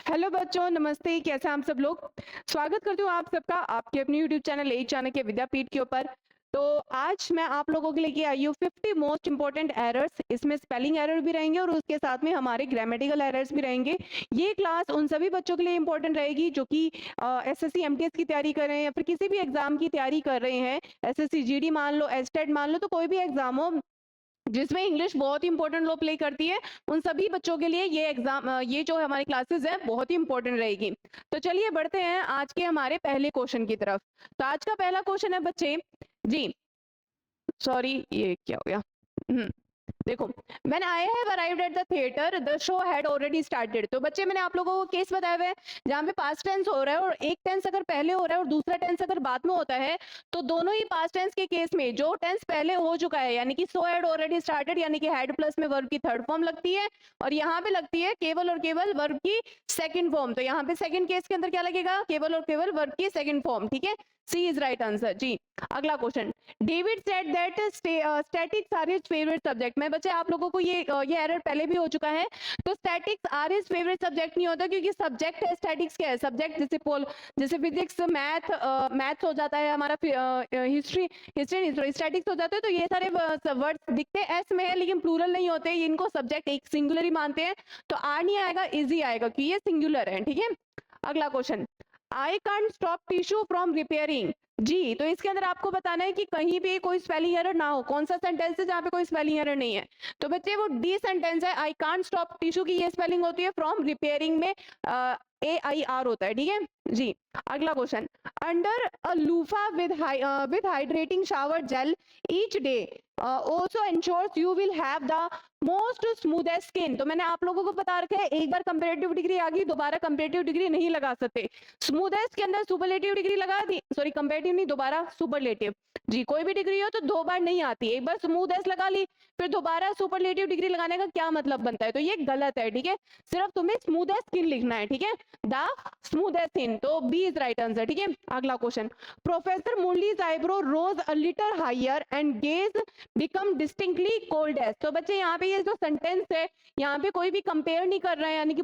Hello बच्चों, नमस्ते। कैसे हैं आप सब लोग? स्वागत करती हूँ आप सबका आपके अपने यूट्यूब चैनल ए चाणक्य विद्यापीठ के ऊपर। तो आज मैं आप लोगों के लिए लेके आई हूँ 50 मोस्ट इंपोर्टेंट एरर्स। इसमें स्पेलिंग एरर भी रहेंगे और उसके साथ में हमारे ग्रामेटिकल एरर्स भी रहेंगे। ये क्लास उन सभी बच्चों के लिए इंपॉर्टेंट रहेगी जो कि एसएससी एमटीएस की तैयारी कर रहे हैं या फिर किसी भी एग्जाम की तैयारी कर रहे हैं। एसएससी जीडी मान लो, एस्टेट मान लो, तो कोई भी एग्जाम हो जिसमें इंग्लिश बहुत ही इंपॉर्टेंट रोल प्ले करती है, उन सभी बच्चों के लिए ये एग्जाम ये जो हमारी क्लासेस है बहुत ही इंपॉर्टेंट रहेगी। तो चलिए बढ़ते हैं आज के हमारे पहले क्वेश्चन की तरफ। तो आज का पहला क्वेश्चन है बच्चे जी, सॉरी ये क्या हो गया। देखो, when I have arrived at the theatre the show had already started. तो बच्चे मैंने आप लोगों को केस बताया हुआ है जहाँ पे पास्ट टेंस हो रहा है और एक टेंस अगर पहले हो रहा है और दूसरा टेंस अगर बाद में होता है तो दोनों ही पास्ट टेंस के केस में जो टेंस पहले हो चुका है यानी कि सो हैड ऑलरेडी स्टार्टेड यानी कि हैड प्लस में वर्ब की थर्ड फॉर्म लगती है और यहाँ पे लगती है केवल और केवल वर्ब की सेकंड फॉर्म। तो यहाँ पे सेकंड केस के अंदर क्या लगेगा? केवल और केवल वर्ब की सेकंड फॉर्म। ठीक है, सी इज राइट आंसर जी। अगला question, David said that statics are his favourite subject. मैं बच्चे आप लोगों को ये एरर पहले भी हो चुका है। तो statics are his favourite subject नहीं होता क्योंकि सब्जेक्ट है, स्टैटिक्स क्या है? सब्जेक्ट। जैसे फिजिक्स, मैथ्स हो जाता है हमारा, हिस्ट्री स्टैटिक्स हो जाता है। तो ये सारे वर्ड्स दिखते हैं एस में है लेकिन प्लूरल नहीं होते, इनको सब्जेक्ट एक सिंगुलर ही मानते हैं। तो आर नहीं आएगा, इजी आएगा क्योंकि ये सिंगुलर है। ठीक है, अगला question, I can't stop tissue from repairing. जी, तो इसके अंदर आपको बताना है कि कहीं पे कोई स्पेलिंग एरर ना हो। कौन सा सेंटेंस है जहाँ पे कोई स्पेलिंग एरर नहीं है? तो बच्चे वो डी सेंटेंस है। आई कांट स्टॉप टिश्यू की ये स्पेलिंग होती है, फ्रॉम रिपेयरिंग में AIR होता है। ठीक है जी। अगला question, under a loofah with hydrating shower gel each day also ensures you will have the most smoothest skin। तो मैंने आप लोगों को बता रखा है एक बार कंपैरेटिव डिग्री आ गई, दोबारा कंपैरेटिव डिग्री नहीं लगा सकते। स्मूथेस्ट के अंदर सुपरलेटिव डिग्री लगा दी, सॉरी कंपैरेटिव नहीं, दोबारा सुपरलेटिव। जी, कोई भी डिग्री हो तो दो बार नहीं आती, एक बार स्मूथेस्ट लगा ली फिर दोबारा सुपरलेटिव डिग्री लगाने का क्या मतलब बनता है? तो ये गलत है। ठीक है, सिर्फ तुम्हें स्मूथेस्ट स्किन लिखना है। ठीक है, द स्मूथेस्ट स्किन, तो बी इज राइट आंसर। ठीक है, अगला question, professor Murali's eyebrow rose a little higher and gaze become distinctly cold edge. तो बच्चे यहाँ पे ये जो सेंटेंस है यहाँ पे कोई भी कंपेयर नहीं कर रहा है यानी कि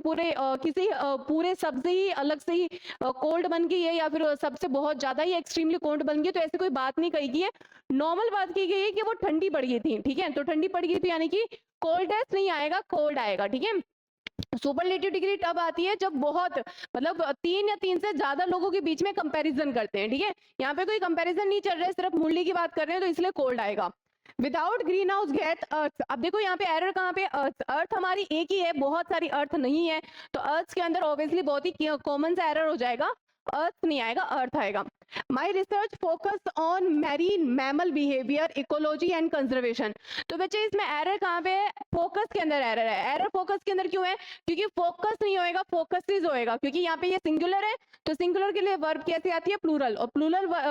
किसी पूरे सब से ही अलग से ही कोल्ड बन गई है या फिर सबसे बहुत ज्यादा ही एक्सट्रीमली कोल्ड बन गई, तो ऐसी कोई बात नहीं कही गई है। नॉर्मल बात की गई है कि वो ठंडी पड़ गई थी। ठीक है, तो ठंडी पड़ गई थी यानी कि कोल्डेस्ट नहीं आएगा, कोल्ड आएगा। ठीक है, सुपरलेटिव डिग्री तब आती है जब बहुत मतलब तीन या तीन से ज्यादा लोगों के बीच में कंपैरिजन करते हैं। ठीक है, यहाँ पे कोई कंपैरिजन नहीं चल रहा है, सिर्फ मुरली की बात कर रहे हैं तो इसलिए कोल्ड आएगा। विदाउट ग्रीन हाउस गैस अर्थ। अब देखो यहाँ पे एरर कहाँ पे? अर्थ। अर्थ हमारी एक ही है, बहुत सारी अर्थ नहीं है, तो अर्थ के अंदर ऑब्वियसली बहुत ही कॉमन सा एरर हो जाएगा, अर्थ नहीं आएगा, अर्थ आएगा। My research focus on marine mammal behaviour ecology and conservation. तो बच्चे इसमें एरर कहाँ पे है? फोकस के अंदर एरर है। एरर फोकस के अंदर क्यों है? क्योंकि फोकस नहीं होएगा, फोकसिस होएगा, क्योंकि यहाँ पे ये सिंगुलर है तो सिंगुलर के लिए वर्ब कैसे आती है? प्लूरल, और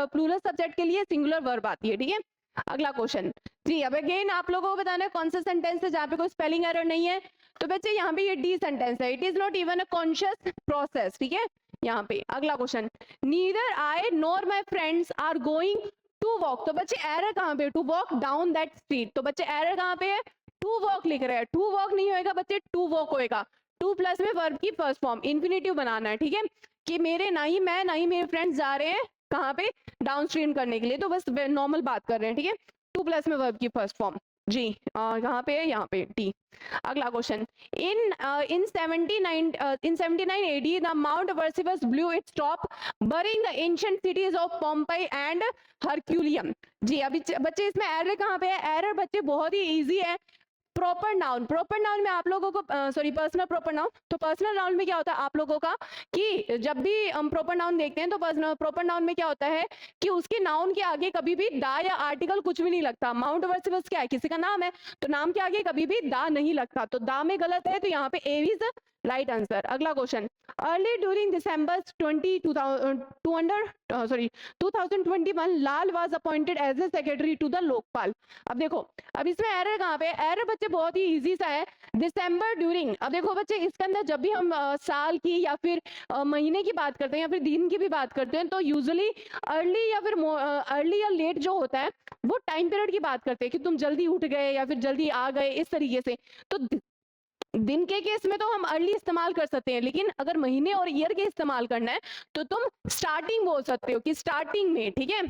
प्लूरल सब्जेक्ट के लिए सिंगुलर वर्ब आती है। ठीक है, अगला क्वेश्चन जी। अब अगेन आप लोगों को बताना है कौन सा सेंटेंस है जहाँ पे कोई स्पेलिंग एरर नहीं है। तो बच्चे यहाँ पे ये डी सेंटेंस है, it is not even a conscious process. ठीक है, यहाँ पे अगला question, neither I nor my friends are going to walk. तो बच्चे एरर कहाँ पे? To walk down that street. तो बच्चे एरर कहाँ पे है? टू वॉक लिख रहे हैं, टू वॉक नहीं होएगा बच्चे, टू वॉक होएगा। टू प्लस में वर्ब की फर्स्ट फॉर्म इन्फिनेटिव बनाना है। ठीक है, कि मेरे ना ही मैं ना ही मेरे फ्रेंड्स जा रहे हैं कहाँ पे? डाउन स्ट्रीम करने के लिए, तो बस नॉर्मल बात कर रहे हैं। ठीक है, टू प्लस में वर्ब की फर्स्ट फॉर्म जी। कहाँ पे है? यहाँ पे टी। अगला question, in 79 AD the Mount Vesuvius blew its top burying the ancient cities of Pompeii and Herculaneum। जी, अभी बच्चे इसमें एरर कहाँ पे है? एरर बच्चे बहुत ही इजी है। प्रॉपर नाउन, प्रॉपर नाउन में आप लोगों को सॉरी पर्सनल प्रॉपर नाउन, तो पर्सनल नाउन में क्या होता है आप लोगों का कि जब भी हम प्रॉपर नाउन देखते हैं तो प्रॉपर नाउन में क्या होता है कि उसके नाउन के आगे कभी भी दा या आर्टिकल कुछ भी नहीं लगता। माउंट वर्सिबस क्या है? किसी का नाम है, तो नाम के आगे कभी भी दा नहीं लगता, तो दा में गलत है, तो यहाँ पे ए इज राइट आंसर। अगला question, early during December 2021 Lal was appointed as a secretary to the Lokpal. अब देखो, अब इसमें एरर कहाँ पे? एरर बच्चे बहुत ही इजी सा है, दिसंबर ड्यूरिंग। अब देखो बच्चे इसके अंदर जब भी हम साल की या फिर महीने की बात करते हैं या फिर दिन की भी बात करते हैं तो यूजुअली अर्ली या फिर अर्ली या लेट जो होता है वो टाइम पीरियड की बात करते हैं कि तुम जल्दी उठ गए या फिर जल्दी आ गए, इस तरीके से। तो दिन के केस में तो हम अर्ली इस्तेमाल कर सकते हैं, लेकिन अगर महीने और ईयर के इस्तेमाल करना है तो तुम स्टार्टिंग बोल सकते हो कि स्टार्टिंग में, ठीक है,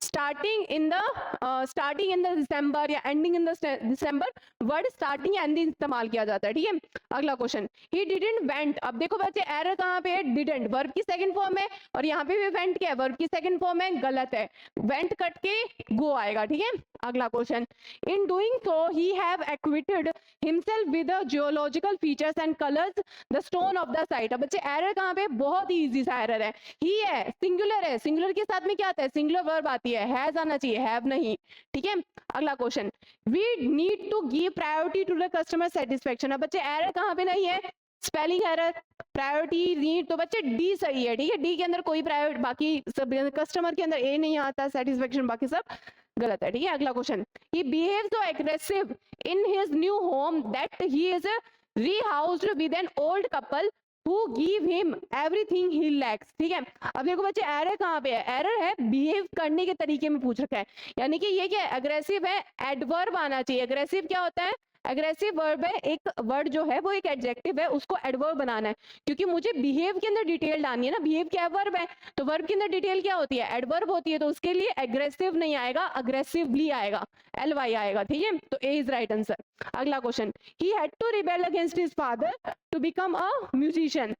स्टार्टिंग इन द दिसंबर या ending in the December, word starting ending इस्तेमाल किया जाता है, ठीक है। अगला क्वेश्चन, ही डिडंट वेंट। अब देखो बच्चे एरर कहाँ पे है, डिडंट वर्ब की सेकंड फॉर्म है, और यहाँ पे भी वेंट क्या है, वर्ब की सेकंड फॉर्म है, गलत है, वेंट कट के गो आएगा, ठीक है। अगला question, in doing so he have acquitted himself with the geological features and colours the stone of the site. अब बच्चे एरर कहाँ पे, बहुत ही इजी सा एरर है, ही है, सिंगुलर है, सिंगुलर के साथ में क्या आता है, सिंगुलर वर्ब आती है, हैज आना चाहिए, हैव नहीं, ठीक है। अगला question, we need to give priority to the customer satisfaction. अब बच्चे एरर कहाँ पे नहीं है, स्पेलिंग एरर, प्रायोरिटी नीड, तो बच्चे डी सही है, ठीक है, डी के अंदर कोई प्रायोरिटी, बाकी सब कस्टमर के अंदर ए नहीं आता, सेटिस्फेक्शन बाकी सब गलत है, ठीक है। अगला question, he behave so aggressive in his new home that he is rehoused with an old couple who give him everything he lacks, ठीक है। अब देखो बच्चे एरर कहाँ पे है, एरर है बिहेव करने के तरीके में पूछ रखा है, यानी कि ये क्या है, अग्रेसिव है, एडवर्ब आना चाहिए। अग्रेसिव क्या होता है, अग्रेसिव वर्ब है, एक वर्ड जो है वो एक एडजेक्टिव है, उसको एडवर्ब बनाना है, क्योंकि मुझे बिहेव के अंदर डिटेल डालनी है ना, बिहेव क्या वर्ब है, तो वर्ब के अंदर डिटेल क्या होती है, एडवर्ब होती है, तो उसके लिए एग्रेसिव नहीं आएगा, अग्रेसिवली आएगा, LY आएगा, ठीक है, तो ए इज राइट आंसर। अगला question, he had to rebel against his father to become a musician.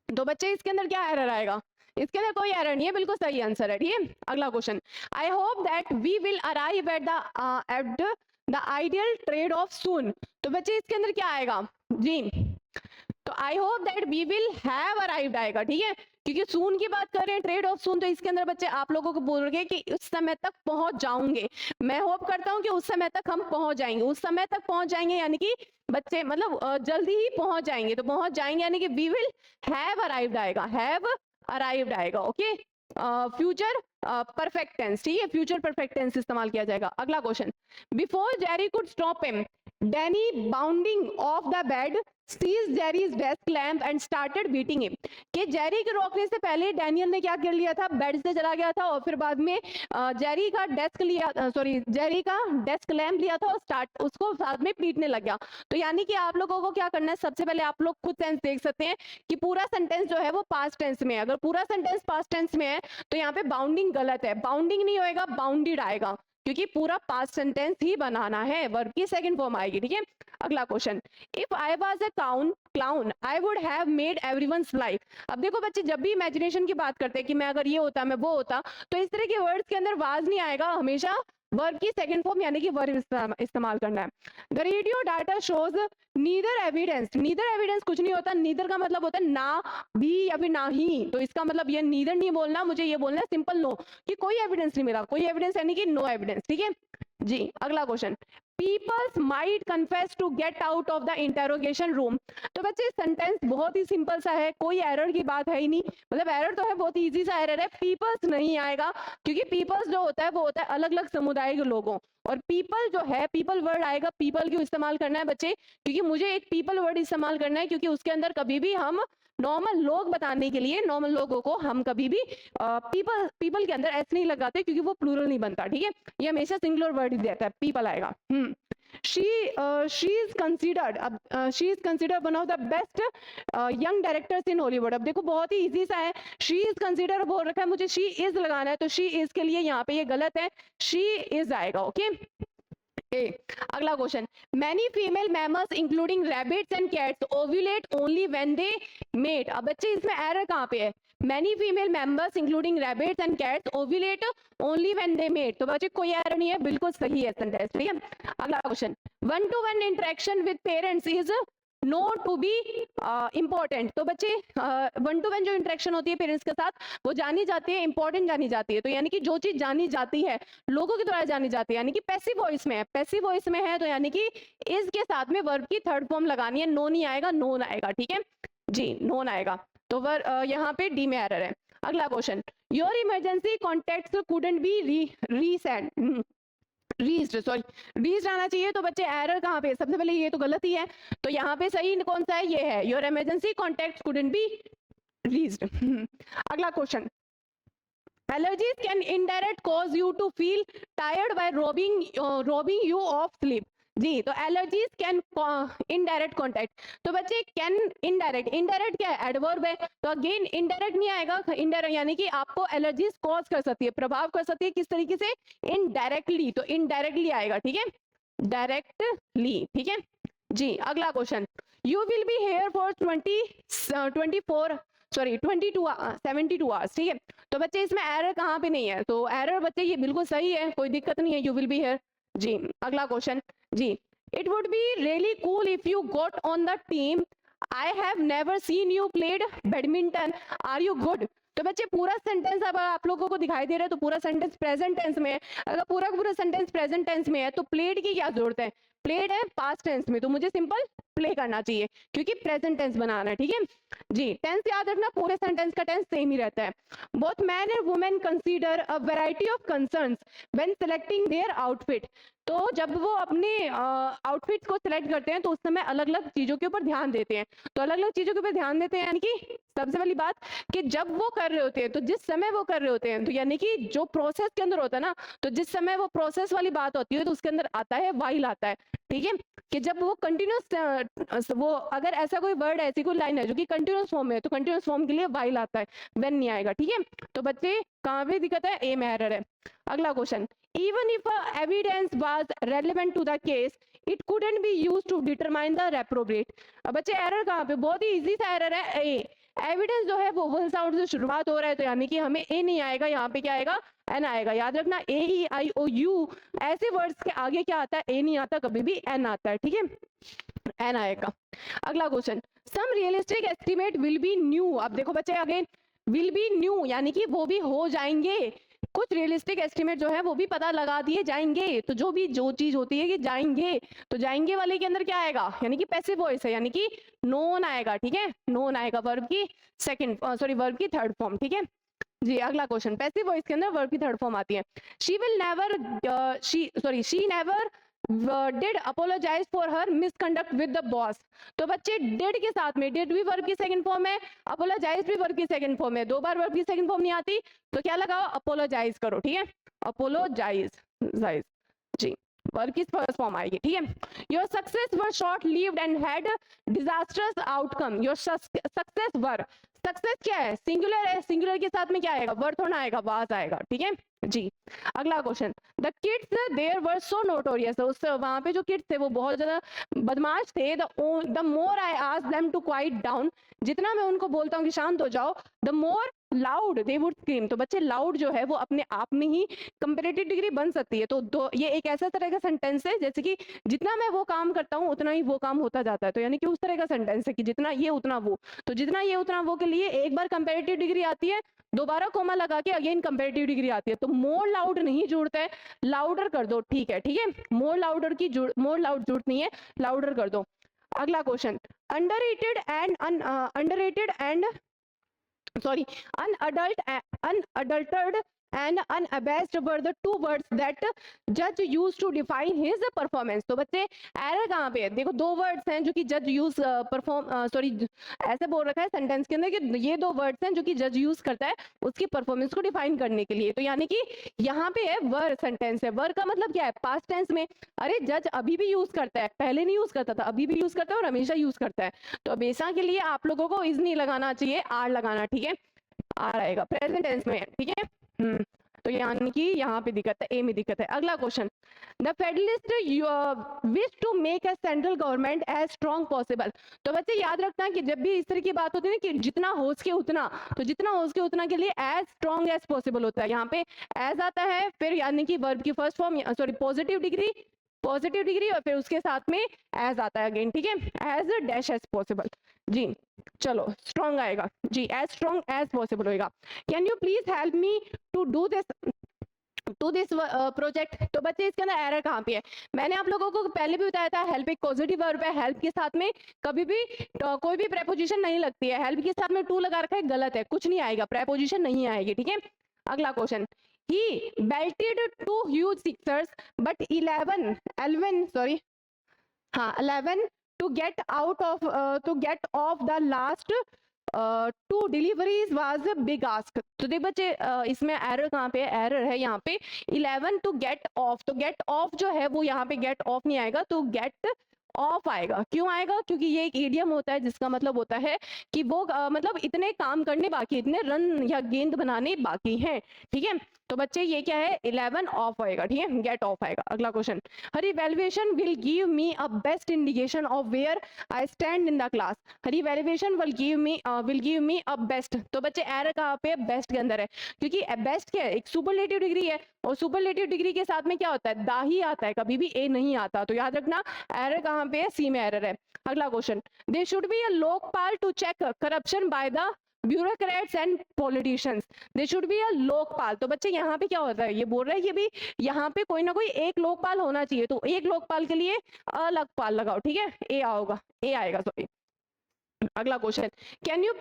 तो बच्चे इसके अंदर क्या एरर आएगा, इसके अंदर कोई एरर नहीं है, बिल्कुल सही आंसर है, ठीक है। अगला question, I hope that we will arrive at the ideal trade off soon. तो बच्चे इसके अंदर क्या आएगा जी, तो I hope that we will have arrived आएगा, ठीक है, क्योंकि सून की बात कर रहे हैं, ट्रेड ऑफ सून, तो इसके अंदर बच्चे आप लोगों को बोल रहे कि उस समय तक पहुंच जाऊंगे, मैं होप करता हूं कि उस समय तक हम पहुंच जाएंगे, उस समय तक पहुंच जाएंगे, यानी कि बच्चे मतलब जल्दी ही पहुंच जाएंगे, तो पहुंच जाएंगे यानी कि वी विल हैव अराइव्ड आएगा, हैव अराइव्ड आएगा, ओके। फ्यूचर परफेक्ट टेंस, ठीक है, फ्यूचर परफेक्ट टेंस इस्तेमाल किया जाएगा। अगला question, before Jerry could stop him Danny bounding off the bed seize Jerry's desk lamp and started beating him. कि Jerry के रोकने से पहले डैनियल ने क्या कर लिया था, बेड से चला गया था, और फिर बाद में जेरी का डेस्क लिया, जेरी का डेस्क लैम्प लिया था और स्टार्ट उसको साथ में पीटने लग गया। तो यानी कि आप लोगों को क्या करना है, सबसे पहले आप लोग खुद सेंस देख सकते हैं कि पूरा सेंटेंस जो है वो पास्ट टेंस में है, अगर पूरा सेंटेंस पास्ट टेंस में है तो यहाँ पे बाउंडिंग गलत है, बाउंडिंग नहीं होएगा, बाउंडेड आएगा, क्योंकि पूरा पास्ट सेंटेंस ही बनाना है, वर्ब की सेकंड फॉर्म आएगी, ठीक है। अगला question, if I was a clown I would have made everyone's life. अब देखो बच्चे, जब भी इमेजिनेशन की बात करते हैं कि मैं अगर ये होता, मैं वो होता, तो इस तरह के वर्ड्स के अंदर वाज नहीं आएगा, हमेशा वर्ब की सेकंड फॉर्म यानी कि वर्ब इस्तेमाल करना है। The radio data shows neither evidence, neither evidence कुछ नहीं होता, नीदर का मतलब होता है ना भी या फिर ना ही, तो इसका मतलब ये नीदर नहीं बोलना, मुझे ये बोलना है सिंपल नो, कि कोई एविडेंस नहीं मिला, कोई एविडेंस यानी कि नो एविडेंस, ठीक है जी। अगला question, peoples might confess to get out of the interrogation room. तो बच्चे सेंटेंस बहुत ही सिंपल सा है, कोई एरर की बात है ही नहीं, मतलब एरर तो है, बहुत इजी सा एरर है, पीपल्स नहीं आएगा, क्योंकि पीपल्स जो होता है वो होता है अलग अलग समुदाय के लोगों, और पीपल जो है, पीपल वर्ड आएगा, पीपल क्यों इस्तेमाल करना है बच्चे, क्योंकि मुझे एक पीपल वर्ड इस्तेमाल करना है, क्योंकि उसके अंदर कभी भी हम नॉर्मल लोग बताने के लिए, नॉर्मल लोगों को हम कभी भी पीपल के अंदर एस नहीं लगाते, क्योंकि वो प्लूरल नहीं बनता, ठीक है, ये हमेशा सिंगुलर वर्ड ही देता है, पीपल आएगा। she is considered one of the best young directors in Hollywood। अब देखो बहुत ही इजी सा है, she is considered बोल रखा है, मुझे she is लगाना है, तो she is के लिए यहाँ पे ये गलत है, she is आएगा, ओके। अगला question, many female mammals including rabbits and cats ovulate only when they mate. अब बच्चे इसमें एरर कहाँ पे है, many female members including rabbits and cats ovulate only when they mate, तो बच्चे कोई एरर नहीं है, बिल्कुल सही है सेंटेंस, ठीक है। अगला question, 1-to-1 interaction with parents is known to be important. तो बच्चे 1-to-1 जो इंटरेक्शन होती है पेरेंट्स के साथ वो जानी जाती है, इंपॉर्टेंट जानी जाती है, तो यानी कि जो चीज जानी जाती है, लोगों के द्वारा जानी जाती है, यानी कि पैसिव वॉइस में है, पैसिव वॉइस में है, तो यानी कि इस के साथ में वर्ब की थर्ड फॉर्म लगानी है, नो नहीं आएगा, नोन आएगा, ठीक है जी, नोन आएगा, तो यहाँ पे डी में एरर है। अगला question, your emergency contact couldn't be reached आना चाहिए, तो बच्चे एरर कहाँ पे, सबसे पहले ये तो गलत ही है, तो यहाँ पे सही कौन सा है, ये है, your emergency contact couldn't be reached. अगला question, allergies can indirect cause you to feel tired by robbing you of sleep। जी, तो एलर्जीज कैन इनडायरेक्ट कॉन्टैक्ट, तो बच्चे कैन इनडायरेक्ट, इनडायरेक्ट क्या है, एडवर्ब है, तो अगेन इनडायरेक्ट नहीं आएगा, इनडायरेक्ट यानी कि आपको एलर्जीज कॉज कर सकती है, प्रभाव कर सकती है, किस तरीके से, इनडायरेक्टली, तो इनडायरेक्टली आएगा, ठीक है, डायरेक्टली, ठीक है जी। अगला question, you will be here for 24 sorry 72 hours, ठीक है, तो बच्चे इसमें एरर कहाँ पे नहीं है, तो एरर बच्चे ये बिल्कुल सही है, कोई दिक्कत नहीं है, यू विल बी हेयर जी। अगला क्वेश्चन जी, it would be really cool if you got on the team, I have never seen you played badminton, are you good, तो बच्चे पूरा सेंटेंस अब आप लोगों को दिखाई दे रहा है, तो पूरा सेंटेंस प्रेजेंट टेंस में है, अगर पूरा पूरा सेंटेंस प्रेजेंट टेंस में है तो प्लेड की क्या जरूरत है, प्लेड है पास्ट टेंस में, तो मुझे सिंपल प्ले करना चाहिए क्योंकि प्रेजेंट टेंस बनाना है, ठीक है जी। टेंस याद रखना, पूरे सेंटेंस का टेंस सेम ही रहता है। Both man and women consider a variety of concerns when selecting their outfit, तो जब वो अपने आउटफिट्स को सिलेक्ट करते हैं तो उस समय अलग अलग चीजों के ऊपर ध्यान देते हैं, तो अलग अलग चीजों के ऊपर ध्यान देते हैं यानी कि सबसे पहली बात कि जब वो कर रहे होते हैं, तो जिस समय वो कर रहे होते हैं, तो यानी कि जो प्रोसेस के अंदर होता है ना, तो जिस समय वो प्रोसेस वाली बात होती है तो उसके अंदर आता है वाइल आता है, ठीक है, कि जब वो कंटिन्यूस, वो अगर ऐसा कोई वर्ड ऐसी कोई लाइन है जो कि कंटिन्यूस फॉर्म में है तो कंटिन्यूस फॉर्म के लिए वाइल आता है, व्हेन नहीं आएगा, ठीक है, तो बच्चे कहाँ पे दिक्कत है, ए में एरर है। अगला question, even if evidence was relevant to the case it couldn't be used to determine the reprobate, अब बच्चे एरर कहाँ पे, बहुत ही इजी सा एरर है, ए एविडेंस जो है वो वोवेल साउंड से शुरुआत हो रहा है, तो यानी कि हमें ए नहीं आएगा, यहाँ पे क्या आएगा, एन आएगा, याद रखना, ए ई आई ओ यू ऐसे वर्ड्स के आगे क्या आता है, ए नहीं आता, कभी भी एन आता है, ठीक है, एन आएगा। अगला question, some realistic estimate will be new, अब देखो बच्चे अगेन विल बी न्यू यानी कि वो भी हो जाएंगे, कुछ रियलिस्टिक एस्टिमेट जो है वो भी पता लगा दिए जाएंगे, तो जो चीज होती है कि जाएंगे, तो जाएंगे वाले के अंदर क्या आएगा, यानी कि पैसिव वॉइस है, यानी कि नोन आएगा, ठीक है, नोन आएगा, वर्ब की सेकंड सॉरी वर्ब की थर्ड फॉर्म, ठीक है जी। अगला क्वेश्चन, पैसिव वॉइस के अंदर वर्ब की थर्ड फॉर्म आती है, she will never she never did apologise for her misconduct with the boss, तो बच्चे डिड के साथ में डिड भी वर्ब की सेकंड फॉर्म है, अपोलोजाइज भी वर्ब की सेकंड फॉर्म है, दो बार वर्ब की सेकंड फॉर्म नहीं आती तो क्या लगाओ, अपोलोजाइज करो, ठीक है, अपोलोजाइज जी, वर्ब की फर्स्ट फॉर्म आएगी, ठीक है। Your success were short lived and had disasters outcome, your success were, success क्या है, सिंगुलर है, सिंगुलर के साथ में क्या आएगा, वर थोड़ा आएगा, वाज आएगा, ठीक है जी। अगला question, the kids there were so notorious, उस वहां पे जो किड्स थे वो बहुत ज्यादा बदमाश थे, the more I ask them to quite down, जितना मैं उनको बोलता हूँ कि शांत हो जाओ, the more loud they would scream, तो बच्चे लाउड जो है वो अपने आप में ही कंपैरेटिव डिग्री बन सकती है, तो दो ये एक ऐसा तरह का सेंटेंस है जैसे कि जितना मैं वो काम करता हूँ उतना ही वो काम होता जाता है, तो यानी कि उस तरह का सेंटेंस है कि जितना ये उतना वो, तो जितना ये उतना वो के लिए एक बार कंपैरेटिव डिग्री आती है, दोबारा कोमा लगा के अगेन कंपैरेटिव डिग्री आती है, तो मोर लाउड नहीं जुड़ता है, लाउडर कर दो, ठीक है, ठीक है, मोर लाउडर की मोर लाउड जरूरत नहीं है, लाउडर कर दो। अगला question, underrated and sorry unadulterated and unabashed were the two words that judge used to define his performance, तो बच्चे एरर कहाँ पे है, देखो दो वर्ड्स हैं जो कि जज यूज ऐसे बोल रखा है सेंटेंस के अंदर कि ये दो वर्ड्स हैं जो कि जज यूज करता है उसकी परफॉर्मेंस को डिफाइन करने के लिए, तो यानी कि यहाँ पे है वर सेंटेंस है, वर का मतलब क्या है, पास्ट टेंस में, अरे जज अभी भी यूज करता है, पहले नहीं यूज करता था, अभी भी यूज करता है और हमेशा यूज करता है, तो हमेशा के लिए आप लोगों को इज नहीं लगाना चाहिए, आर लगाना, ठीक है, आर आएगा, प्रेजेंट टेंस में, ठीक है, तो यानी कि यहाँ पे दिक्कत है, ए में दिक्कत है। अगला question, the federalist wish to make a central government as strong possible, तो बच्चे याद रखना कि जब भी इस तरह की बात होती है ना कि जितना हो सके उतना, तो जितना हो सके उतना के लिए एज स्ट्रॉन्ग एज पॉसिबल होता है, यहाँ पे एज आता है, फिर यानी कि वर्ब की first form sorry positive degree और फिर उसके साथ में एज आता है अगेन, ठीक है, एज डैश एज पॉसिबल जी, चलो स्ट्रॉन्ग आएगा जी, एज स्ट्रॉन्ग एज पॉसिबल होएगा। Can you please help me to do this project, तो बच्चे इसके अंदर एरर कहाँ पे है, मैंने आप लोगों को पहले भी बताया था, हेल्प एक पॉजिटिव वर्ब है, हेल्प के साथ में कभी भी कोई भी प्रेपोजिशन नहीं लगती है, हेल्प के साथ में टू लगा रखा है, गलत है, कुछ नहीं आएगा, प्रेपोजिशन नहीं आएगी, ठीक है। अगला question, he belted two huge sixers but 11 to get off the last two deliveries was big ask. तो देख बच्चे इसमें एरर कहाँ पे है, एरर है यहाँ पे 11 टू गेट ऑफ। तो गेट ऑफ जो है वो यहाँ पे गेट ऑफ नहीं आएगा, तो गेट ऑफ आएगा। क्यों आएगा? क्योंकि ये एक इडियम होता है जिसका मतलब होता है कि वो मतलब इतने काम करने बाकी, इतने रन या गेंद बनाने बाकी हैं। ठीक है, तो बच्चे ये क्या है, 11 ऑफ होएगा। ठीक है, गेट ऑफ आएगा। अगला question, her evaluation will give me a best indication of where I stand in the class. Her evaluation will give me a best. तो बच्चे एरर कहाँ पे है, बेस्ट के अंदर है, क्योंकि बेस्ट क्या है, एक सुपरलेटिव डिग्री है, और सुपरलेटिव डिग्री के साथ में क्या होता है, दा ही आता है, कभी भी ए नहीं आता। तो याद रखना एरर कहाँ पे है, सी में एरर है। अगला question, they should be a Lokpal to check corruption by the bureaucrats and politicians. They should be a Lokpal. तो बच्चे यहाँ पे क्या होता है, ये बोल रहा है कि भी यहाँ पे कोई ना कोई एक लोकपाल होना चाहिए, तो एक लोकपाल के लिए अलग पाल लगाओ। ठीक है, ए आओगा, ए आएगा सॉरी। अगला question, can you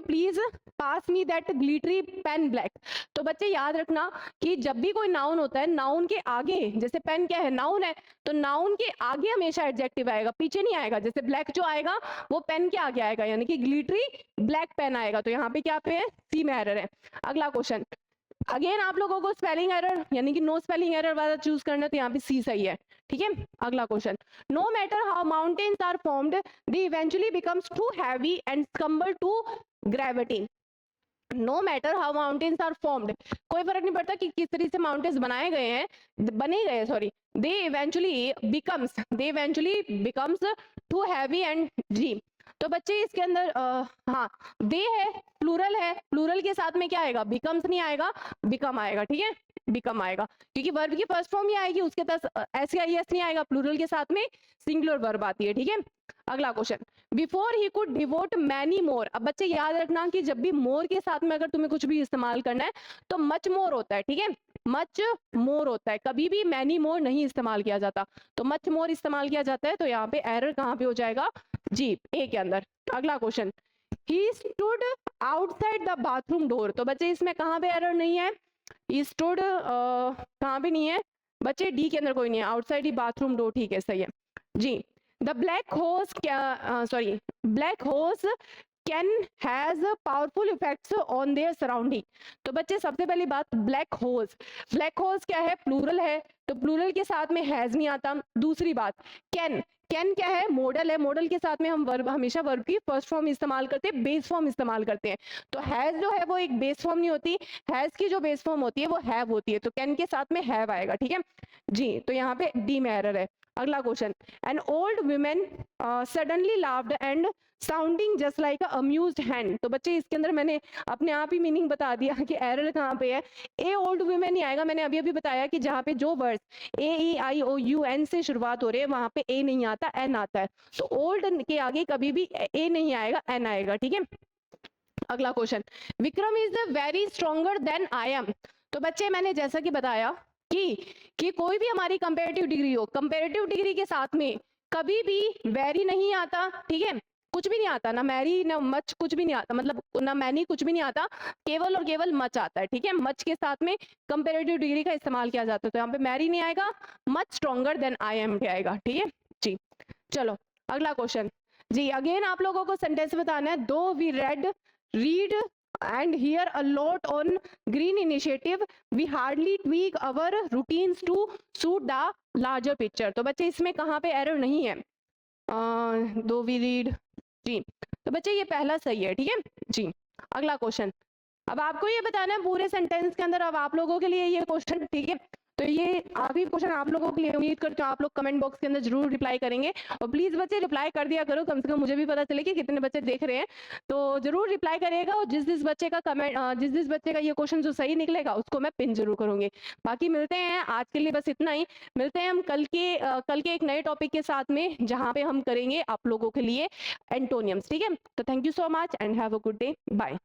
please pass me that glittery pen black. तो बच्चे याद रखना कि जब भी कोई नाउन होता है, नाउन के आगे, जैसे पेन क्या है, नाउन है, तो नाउन के आगे हमेशा एडजेक्टिव आएगा, पीछे नहीं आएगा। जैसे ब्लैक जो आएगा वो पेन के आगे आएगा, यानी कि ग्लिटरी ब्लैक पेन आएगा। तो यहाँ पे क्या पे है, सी में एरर है। अगला क्वेश्चन, अगेन आप लोगों को स्पेलिंग एरर यानी कि नो स्पेलिंग एरर वाला चूज करना है, तो यहाँ पे सी सही है। ठीक है, अगला question, no matter how mountains are formed they eventually becomes too heavy and scumble to gravity. No matter how mountains are formed, कोई फर्क नहीं पड़ता कि किस तरीके से माउंटेन्स बनाए गए हैं, बने गए sorry, they eventually becomes too heavy and जी। तो बच्चे इसके अंदर हाँ, दे है, प्लूरल है, प्लूरल के साथ में क्या आएगा, बिकम्स नहीं आएगा, बिकम आएगा। ठीक है, बिकम आएगा, क्योंकि वर्ब की फर्स्ट फॉर्म ही आएगी, उसके साथ एस या एस नहीं आएगा, प्लूरल के साथ में सिंगुलर वर्ब आती है। ठीक है, अगला question, before he could devote many more. अब बच्चे याद रखना कि जब भी मोर के साथ में अगर तुम्हें कुछ भी इस्तेमाल करना है तो मच मोर होता है। ठीक है, मच मोर होता है, कभी भी मैनी मोर नहीं इस्तेमाल किया जाता, तो मच मोर इस्तेमाल किया जाता है। तो यहाँ पे एरर कहाँ पे हो जाएगा, जी, ए के अंदर। अगला question, he stood outside the bathroom door. तो बच्चे इसमें कहाँ पे एरर नहीं है, ही स्टूड कहाँ पे नहीं है बच्चे, डी के अंदर कोई नहीं है, आउटसाइड ही बाथरूम डोर, ठीक है सही है जी। The black horse black horse can has powerful effects on their surrounding. तो बच्चे सबसे पहली बात, ब्लैक होर्स क्या है, प्लूरल है, तो प्लूरल के साथ में हैज नहीं आता। दूसरी बात, कैन क्या है, मॉडल है, मॉडल के साथ में हम वर्ब, हमेशा वर्ब की फर्स्ट फॉर्म इस्तेमाल करते हैं, बेस फॉर्म इस्तेमाल करते हैं। तो हैज जो है वो एक बेस फॉर्म नहीं होती, हैज की जो बेस फॉर्म होती है वो हैव होती है, तो कैन के साथ में हैव आएगा। ठीक है जी, तो यहाँ पे डी में एरर है। अगला question, an old women suddenly laughed and sounding just like a amused hand. तो बच्चे इसके अंदर मैंने अपने आप ही मीनिंग बता दिया कि एरर कहाँ पे है, ए ओल्ड वुमेन नहीं आएगा। मैंने अभी अभी बताया कि जहाँ पे जो words A E I O U N से शुरुआत हो रही है वहां पे ए नहीं आता, एन आता है, तो ओल्ड के आगे कभी भी ए नहीं आएगा, एन आएगा। ठीक है, अगला question, Vikram is very stronger than I am. तो बच्चे मैंने जैसा कि बताया कि कोई भी हमारी कंपेरेटिव डिग्री हो, कंपेरेटिव डिग्री के साथ में कभी भी वेरी नहीं आता। ठीक है, कुछ भी नहीं आता, ना मैरी ना मच, कुछ भी नहीं आता, मतलब ना मैनी, कुछ भी नहीं आता, केवल और केवल मच आता है। ठीक है, मच के साथ में कंपेरेटिव डिग्री का इस्तेमाल किया जाता है, तो यहाँ पे मैरी नहीं आएगा, much stronger than I am आएगा। ठीक है जी, चलो अगला क्वेश्चन जी। अगेन आप लोगों को सेंटेंस बताना है, do we read and hear a lot on green initiative, we hardly tweak our routines to suit the larger picture। तो बच्चे इसमें कहाँ पे एरर नहीं है, दो वी रीड जी, तो बच्चे ये पहला सही है। ठीक है जी, अगला क्वेश्चन, अब आपको ये बताना है पूरे सेंटेंस के अंदर, अब आप लोगों के लिए ये क्वेश्चन, ठीक है, तो ये आखिरी क्वेश्चन आप लोगों के लिए, उम्मीद करती हूँ आप लोग कमेंट बॉक्स के अंदर जरूर रिप्लाई करेंगे, और प्लीज बच्चे रिप्लाई कर दिया करो, कम से कम मुझे भी पता चले कि कितने बच्चे देख रहे हैं। तो जरूर रिप्लाई करिएगा, और जिस बच्चे का कमेंट, जिस बच्चे का ये क्वेश्चन जो सही निकलेगा उसको मैं पिन जरूर करूंगी। बाकी मिलते हैं, आज के लिए बस इतना ही, मिलते हैं हम कल के एक नए टॉपिक के साथ में, जहाँ पे हम करेंगे आप लोगों के लिए एंटोनियम्स। ठीक है, तो thank you so much and have a good day, bye.